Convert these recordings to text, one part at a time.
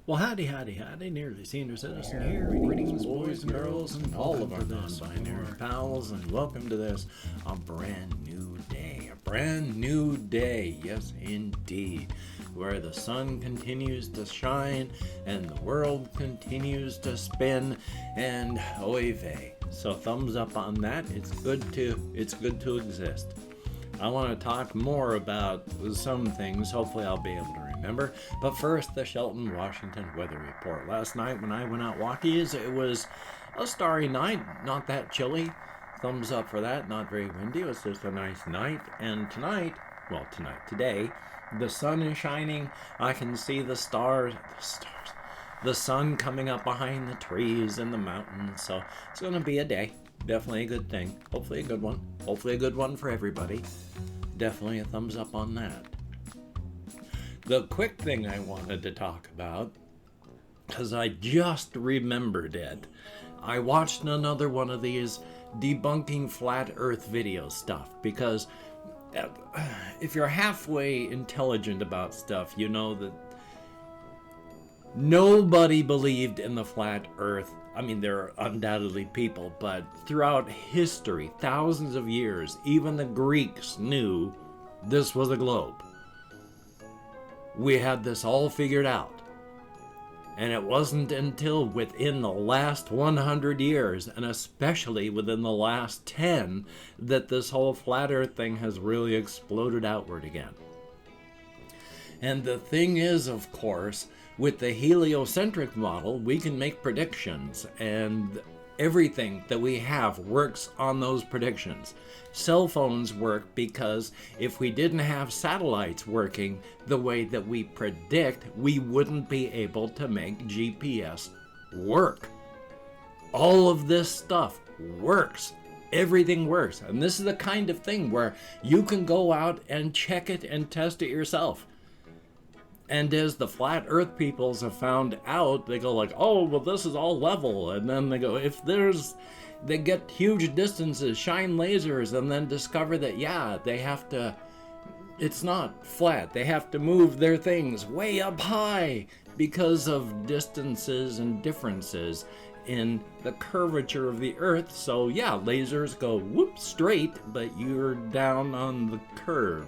Well, howdy, nearly senior citizen here. Greetings, boys and girls, and all of our non-binary pals, and welcome to this, a brand new day. A brand new day, yes, indeed, where the sun continues to shine, and the world continues to spin, and oy vey. So thumbs up on that. It's good to exist. I want to talk more about some things. Hopefully I'll be able to remember. But first, the Shelton, Washington weather report. Last night when I went out walkies, it was a starry night, not that chilly. Thumbs up for that. Not very windy. It was just a nice night. And today, the sun is shining. I can see the stars, the sun coming up behind the trees and the mountains. So it's going to be a day. Definitely a good thing. Hopefully a good one. Hopefully a good one for everybody. Definitely a thumbs up on that. The quick thing I wanted to talk about, because I just remembered it, I watched another one of these debunking flat earth video stuff, because if you're halfway intelligent about stuff, you know that nobody believed in the flat earth. I mean, there are undoubtedly people, but throughout history, thousands of years, even the Greeks knew this was a globe. We had this all figured out. And it wasn't until within the last 100 years, and especially within the last 10, that this whole flat earth thing has really exploded outward again. And the thing is, of course, with the heliocentric model, we can make predictions, and everything that we have works on those predictions. Cell phones work because if we didn't have satellites working the way that we predict, we wouldn't be able to make GPS work. All of this stuff works. Everything works. And this is the kind of thing where you can go out and check it and test it yourself. And as the flat earth peoples have found out, they go like, oh, well, this is all level. And then they go, they get huge distances, shine lasers, and then discover that, yeah, it's not flat. They have to move their things way up high because of distances and differences in the curvature of the earth. So yeah, lasers go whoop straight, but you're down on the curve.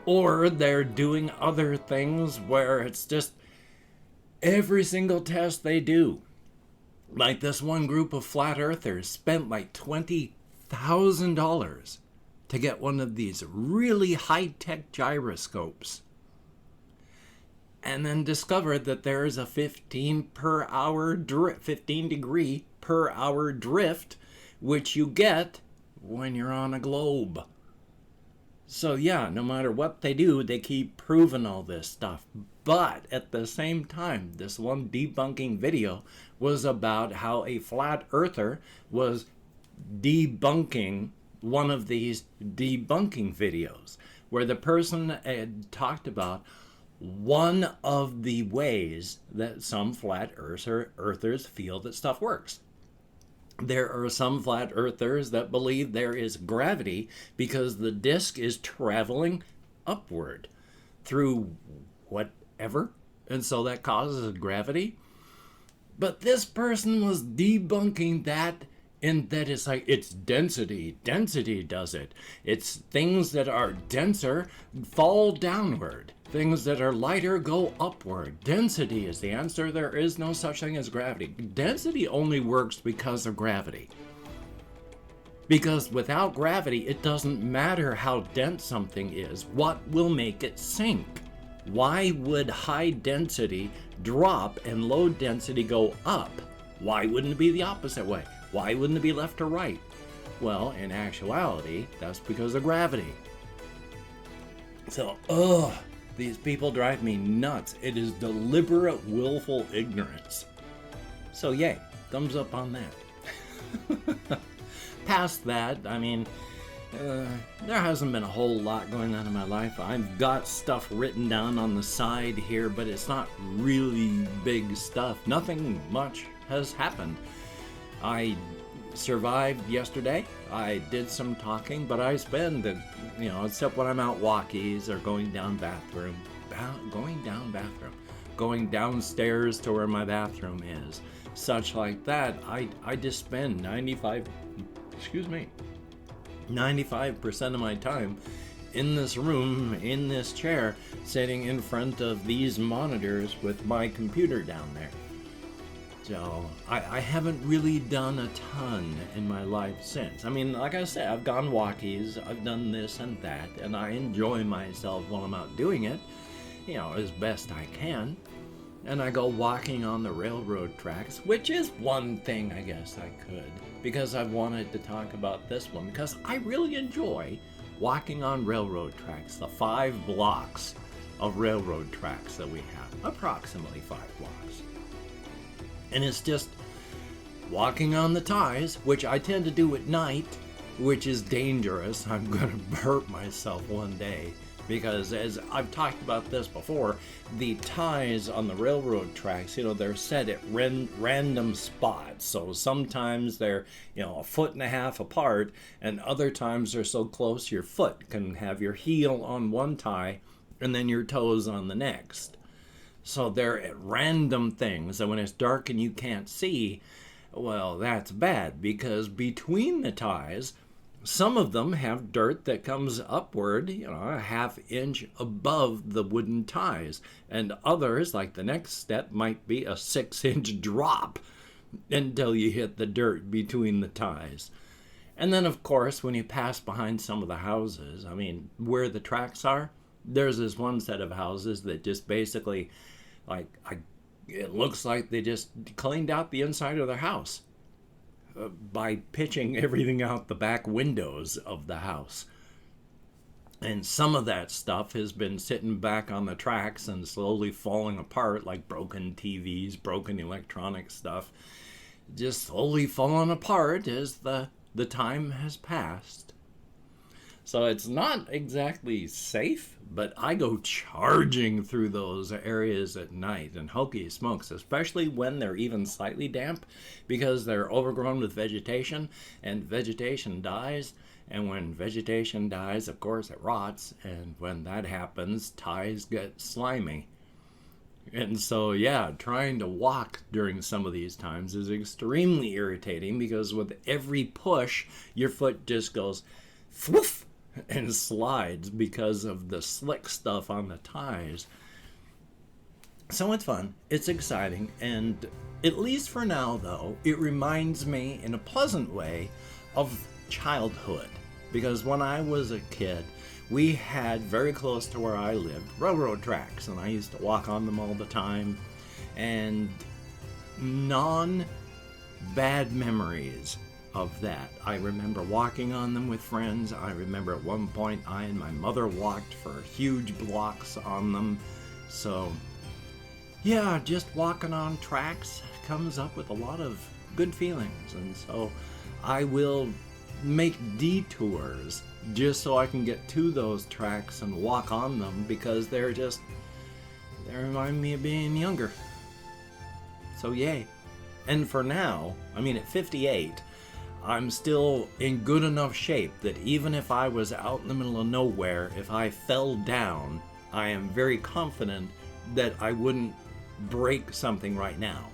Or they're doing other things where it's just every single test they do. Like this one group of flat earthers spent like $20,000 to get one of these really high-tech gyroscopes. And then discovered that there is a 15 degree per hour drift, which you get when you're on a globe. So yeah, no matter what they do, they keep proving all this stuff. But at the same time, this one debunking video was about how a flat earther was debunking one of these debunking videos, where the person had talked about one of the ways that some flat earthers feel that stuff works. There are some flat earthers that believe there is gravity because the disk is traveling upward through whatever, and so that causes gravity. But this person was debunking that, in that it's like, it's density. Density does it. It's things that are denser fall downward. Things that are lighter go upward. Density is the answer. There is no such thing as gravity. Density only works because of gravity. Because without gravity, it doesn't matter how dense something is. What will make it sink? Why would high density drop and low density go up? Why wouldn't it be the opposite way? Why wouldn't it be left or right? Well, in actuality, that's because of gravity. So, these people drive me nuts. It is deliberate, willful ignorance. So yay, thumbs up on that. Past that, I mean, there hasn't been a whole lot going on in my life. I've got stuff written down on the side here, but it's not really big stuff. Nothing much has happened. I survived yesterday. I did some talking, but I spend, except when I'm out walkies or going down bathroom bathroom, going downstairs to where my bathroom is, such like that. I just spend 95% of my time in this room, in this chair, sitting in front of these monitors with my computer down there. So I haven't really done a ton in my life since. I mean, like I said, I've gone walkies, I've done this and that, and I enjoy myself while I'm out doing it, as best I can. And I go walking on the railroad tracks, which is one thing I guess I could, because I wanted to talk about this one, because I really enjoy walking on railroad tracks, the 5 blocks of railroad tracks that we have, approximately 5 blocks. And it's just walking on the ties, which I tend to do at night, which is dangerous. I'm going to hurt myself one day, because as I've talked about this before, the ties on the railroad tracks, they're set at random spots. So sometimes they're, 1.5 feet apart, and other times they're so close your foot can have your heel on one tie and then your toes on the next. So they're at random things, and when it's dark and you can't see, well, that's bad, because between the ties, some of them have dirt that comes upward, a half inch above the wooden ties, and others, like the next step, might be a 6-inch drop until you hit the dirt between the ties. And then, of course, when you pass behind some of the houses, where the tracks are, there's this one set of houses that just basically, it looks like they just cleaned out the inside of their house by pitching everything out the back windows of the house. And some of that stuff has been sitting back on the tracks and slowly falling apart, like broken TVs, broken electronic stuff, just slowly falling apart as the time has passed. So it's not exactly safe, but I go charging through those areas at night, and hokey smokes, especially when they're even slightly damp, because they're overgrown with vegetation, and vegetation dies, and when vegetation dies, of course, it rots, and when that happens, ties get slimy. And so, trying to walk during some of these times is extremely irritating, because with every push, your foot just goes thwoof and slides because of the slick stuff on the ties. So it's fun, it's exciting, and at least for now, though, it reminds me in a pleasant way of childhood. Because when I was a kid, we had, very close to where I lived, railroad tracks, and I used to walk on them all the time. And non-bad memories of that. I remember walking on them with friends. I remember at one point I and my mother walked for huge blocks on them. So just walking on tracks comes up with a lot of good feelings, and so I will make detours just so I can get to those tracks and walk on them, because they remind me of being younger. So yay. And for now, at 58, I'm still in good enough shape that even if I was out in the middle of nowhere, if I fell down, I am very confident that I wouldn't break something right now.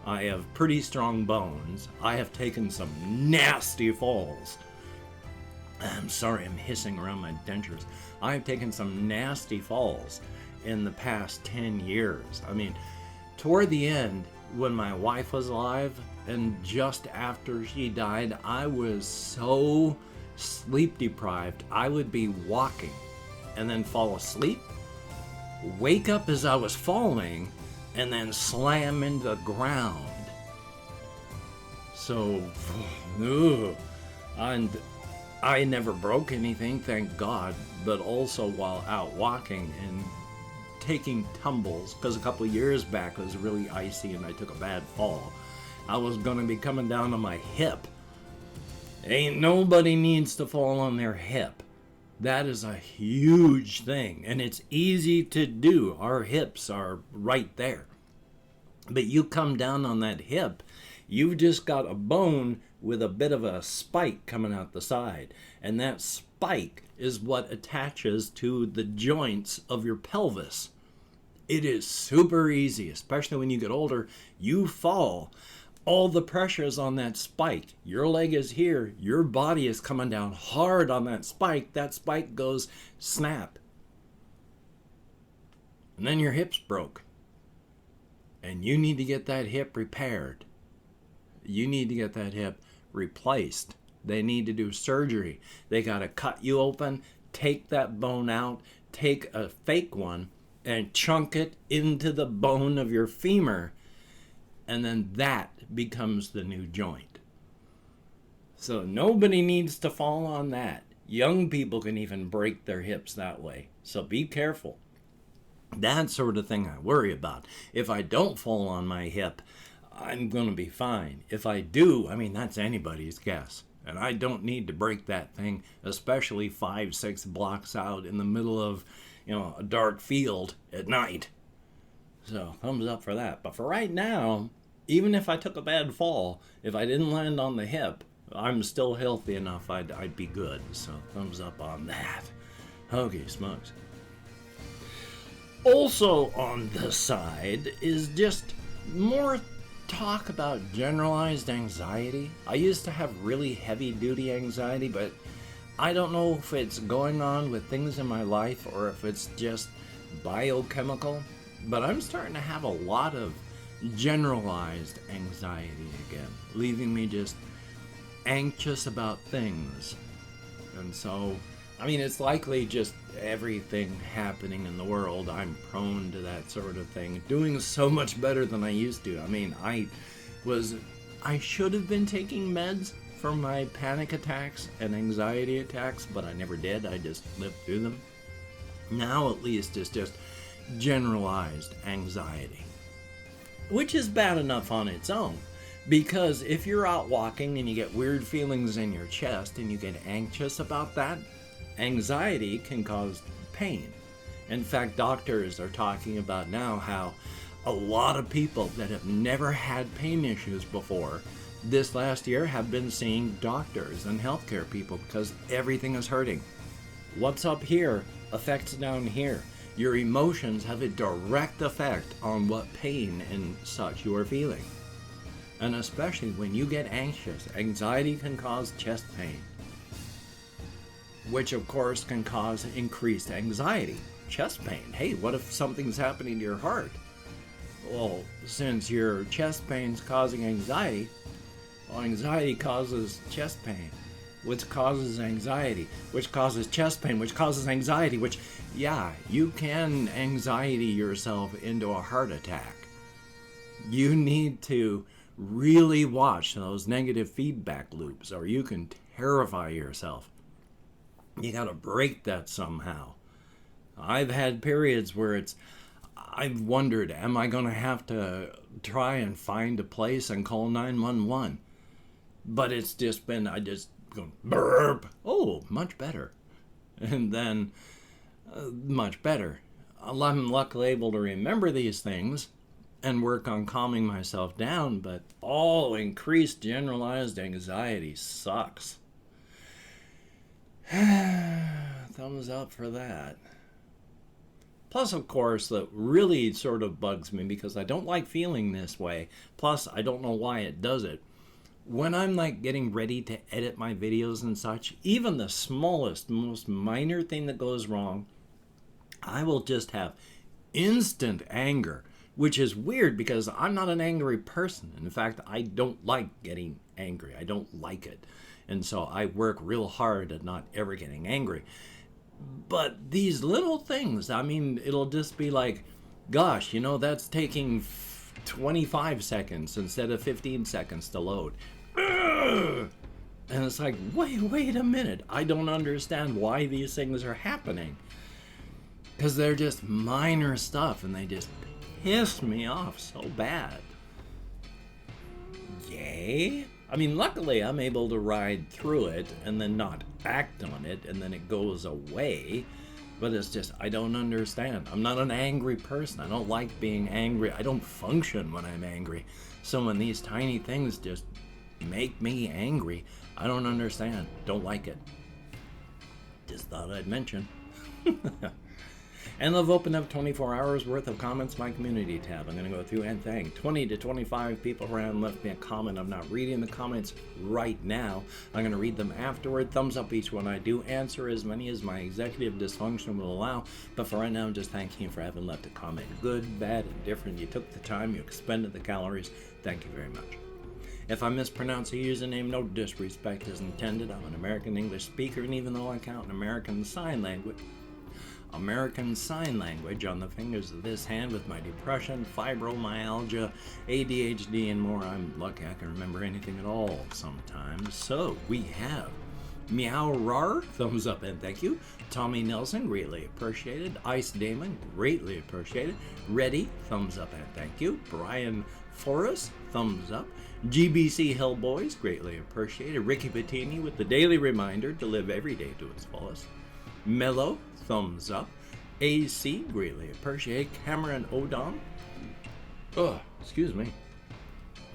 I have pretty strong bones. I have taken some nasty falls. I'm sorry, I'm hissing around my dentures. I have taken some nasty falls in the past 10 years. Toward the end, when my wife was alive, and just after she died, I was so sleep deprived. I would be walking and then fall asleep, wake up as I was falling, and then slam into the ground. So, and I never broke anything, thank God, but also while out walking and taking tumbles, because a couple of years back it was really icy and I took a bad fall. I was going to be coming down on my hip. Ain't nobody needs to fall on their hip. That is a huge thing, and it's easy to do. Our hips are right there. But you come down on that hip, you've just got a bone with a bit of a spike coming out the side. And that spike is what attaches to the joints of your pelvis. It is super easy, especially when you get older. You fall. All the pressure is on that spike. Your leg is here. Your body is coming down hard on that spike. That spike goes snap. And then your hip's broke. And you need to get that hip repaired. You need to get that hip replaced. They need to do surgery. They got to cut you open, take that bone out, take a fake one, and chunk it into the bone of your femur. And then that becomes the new joint. So nobody needs to fall on that. Young people can even break their hips that way. So be careful. That sort of thing I worry about. If I don't fall on my hip, I'm going to be fine. If I do, I mean, that's anybody's guess. And I don't need to break that thing, especially 5-6 blocks out in the middle of, a dark field at night. So thumbs up for that. But for right now, even if I took a bad fall, if I didn't land on the hip, I'm still healthy enough, I'd be good. So thumbs up on that. Holy smokes. Also on the side is just more talk about generalized anxiety. I used to have really heavy-duty anxiety, but I don't know if it's going on with things in my life or if it's just biochemical, but I'm starting to have a lot of generalized anxiety again, leaving me just anxious about things. And so, I mean, it's likely just everything happening in the world. I'm prone to that sort of thing, doing so much better than I used to. I mean, I should have been taking meds for my panic attacks and anxiety attacks, but I never did. I just lived through them. Now at least it's just generalized anxiety, which is bad enough on its own, because if you're out walking and you get weird feelings in your chest and you get anxious about that, anxiety can cause pain. In fact, doctors are talking about now how a lot of people that have never had pain issues before this last year have been seeing doctors and healthcare people because everything is hurting. What's up here affects down here. Your emotions have a direct effect on what pain and such you are feeling. And especially when you get anxious, anxiety can cause chest pain, which of course can cause increased anxiety. Chest pain. Hey, what if something's happening to your heart? Well, since your chest pain's causing anxiety, well, anxiety causes chest pain, which causes anxiety, which causes chest pain, which causes anxiety, which, yeah, you can anxiety yourself into a heart attack. You need to really watch those negative feedback loops, or you can terrify yourself. You gotta break that somehow. I've had periods where I've wondered, am I gonna have to try and find a place and call 911? But it's just been, I just go burp. Oh, much better. And then much better. I'm luckily able to remember these things and work on calming myself down, but all increased generalized anxiety sucks. Thumbs up for that. Plus, of course, that really sort of bugs me because I don't like feeling this way. Plus, I don't know why it does it. When I'm like getting ready to edit my videos and such, even the smallest, most minor thing that goes wrong, I will just have instant anger, which is weird because I'm not an angry person. In fact, I don't like getting angry. I don't like it. And so I work real hard at not ever getting angry. But these little things, I mean, it'll just be like, gosh, that's taking 25 seconds instead of 15 seconds to load. And it's like, wait a minute. I don't understand why these things are happening. Because they're just minor stuff and they just piss me off so bad. Yay? I mean, luckily I'm able to ride through it and then not act on it and then it goes away. But it's just, I don't understand. I'm not an angry person. I don't like being angry. I don't function when I'm angry. So when these tiny things just make me angry, I don't understand. Don't like it. Just thought I'd mention. And I've opened up 24 hours worth of comments, my community tab. I'm going to go through and thank 20 to 25 people around left me a comment. I'm not reading the comments right now. I'm going to read them afterward. Thumbs up each one I do. Answer as many as my executive dysfunction will allow. But for right now, I'm just thanking you for having left a comment. Good, bad, and different. You took the time. You expended the calories. Thank you very much. If I mispronounce a username, no disrespect is intended. I'm an American English speaker, and even though I count an American Sign Language on the fingers of this hand with my depression, fibromyalgia, ADHD, and more, I'm lucky I can remember anything at all sometimes. So we have Meow Rar, thumbs up and thank you. Tommy Nelson, greatly appreciated. Ice Damon, greatly appreciated. Reddy, thumbs up and thank you. Brian Forrest, thumbs up. GBC Hellboys, greatly appreciated. Ricky Bettini with the daily reminder to live every day to its fullest. Mellow, thumbs up. AC, greatly appreciated. Cameron Odom, excuse me.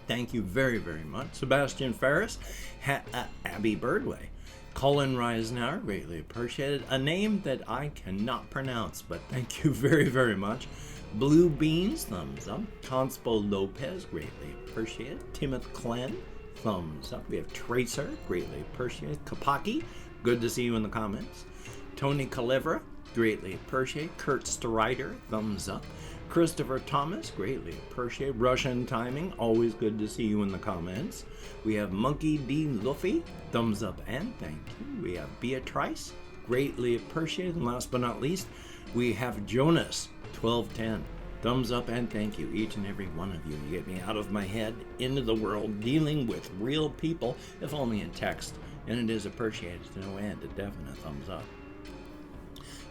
Thank you very, very much. Sebastian Ferris, Abby Birdway. Colin Reisner, greatly appreciated. A name that I cannot pronounce, but thank you very, very much. Blue Beans, thumbs up. Conspo Lopez, greatly appreciated. Timoth Clen, thumbs up. We have Tracer, greatly appreciated. Kapaki, good to see you in the comments. Tony Calivra, greatly appreciated. Kurt Strider, thumbs up. Christopher Thomas, greatly appreciated. Russian Timing, always good to see you in the comments. We have Monkey D. Luffy, thumbs up and thank you. We have Beatrice, greatly appreciated. And last but not least, we have Jonas, 1210. Thumbs up and thank you, each and every one of you. You get me out of my head, into the world, dealing with real people, if only in text. And it is appreciated to no end. A definite thumbs up.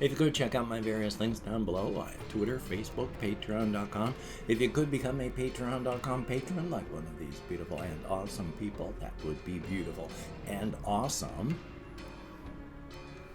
If you could check out my various links down below, I have Twitter, Facebook, Patreon.com. If you could become a Patreon.com patron like one of these beautiful and awesome people, that would be beautiful and awesome.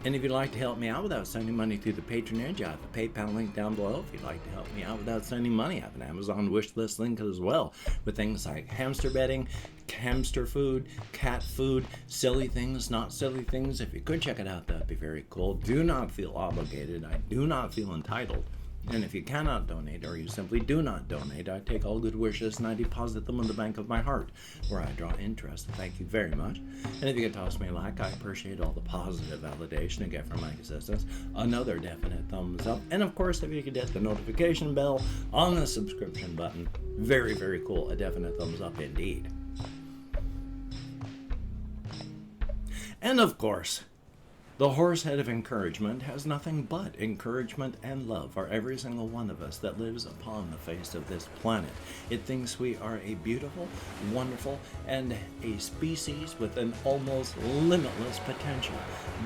And if you'd like to help me out without sending money through the patronage, I have a PayPal link down below. If you'd like to help me out without sending money, I have an Amazon wish list link as well, with things like hamster bedding, hamster food, cat food, silly things, not silly things. If you could check it out, that'd be very cool. Do not feel obligated. I do not feel entitled. And if you cannot donate, or you simply do not donate, I take all good wishes and I deposit them in the bank of my heart, where I draw interest. Thank you very much. And if you could toss me a like, I appreciate all the positive validation I get from my existence. Another definite thumbs up. And of course, if you could hit the notification bell on the subscription button, very, very cool. A definite thumbs up indeed. And of course, the horse head of encouragement has nothing but encouragement and love for every single one of us that lives upon the face of this planet. It thinks we are a beautiful, wonderful, and a species with an almost limitless potential.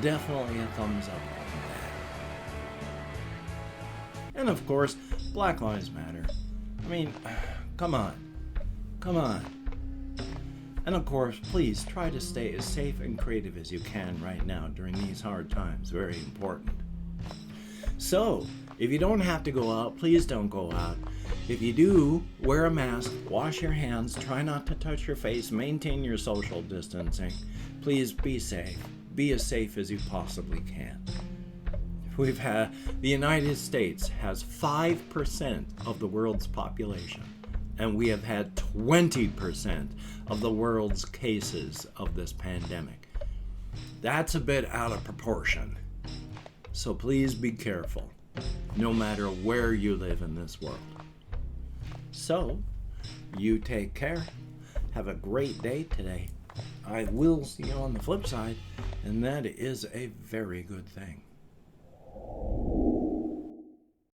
Definitely a thumbs up on that. And of course, Black Lives Matter. I mean, come on. And of course, please try to stay as safe and creative as you can right now during these hard times. Very important. So, if you don't have to go out, please don't go out. If you do, wear a mask, wash your hands, try not to touch your face, maintain your social distancing. Please be safe. Be as safe as you possibly can. The United States has 5% of the world's population. And we have had 20% of the world's cases of this pandemic. That's a bit out of proportion. So please be careful, no matter where you live in this world. So, you take care. Have a great day today. I will see you on the flip side, and that is a very good thing.